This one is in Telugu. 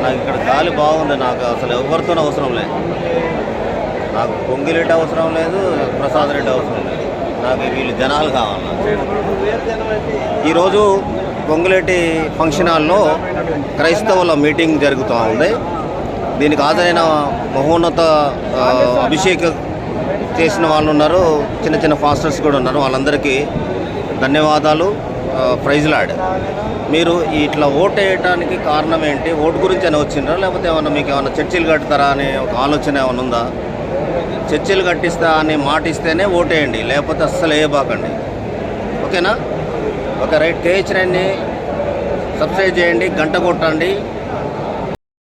నాకు ఇక్కడ గాలి బాగుంది. నాకు అసలు ఎవరితోనూ అవసరం లేదు. నాకు పొంగిరెడ్డి అవసరం లేదు, ప్రసాద్ రెడ్డి అవసరం లేదు. నాకు వీళ్ళు జనాలు కావాలి. ఈరోజు పొంగులేటి ఫంక్షన్ హాల్లో క్రైస్తవుల మీటింగ్ జరుగుతూ ఉంది. దీనికి హాజరైన మహోన్నత అభిషేకం చేసిన వాళ్ళు ఉన్నారు, చిన్న చిన్న ఫాస్టర్స్ కూడా ఉన్నారు. వాళ్ళందరికీ ధన్యవాదాలు. Praise lord. మీరు ఇట్లా ఓటు వేయడానికి కారణం ఏంటి? ఓటు గురించి అని వచ్చిండ్రా, లేకపోతే ఏమన్నా మీకు ఏమన్నా చర్చిలు కట్టుతారా అనే ఒక ఆలోచన ఏమైనా ఉందా? చర్చిలు కట్టిస్తా అని మాట ఇస్తేనే ఓటేయండి, లేకపోతే అస్సలు వేయబాకండి. ఓకేనా? ఒక రైట్. KH9ని సబ్స్క్రైబ్ చేయండి, గంట కొట్టండి.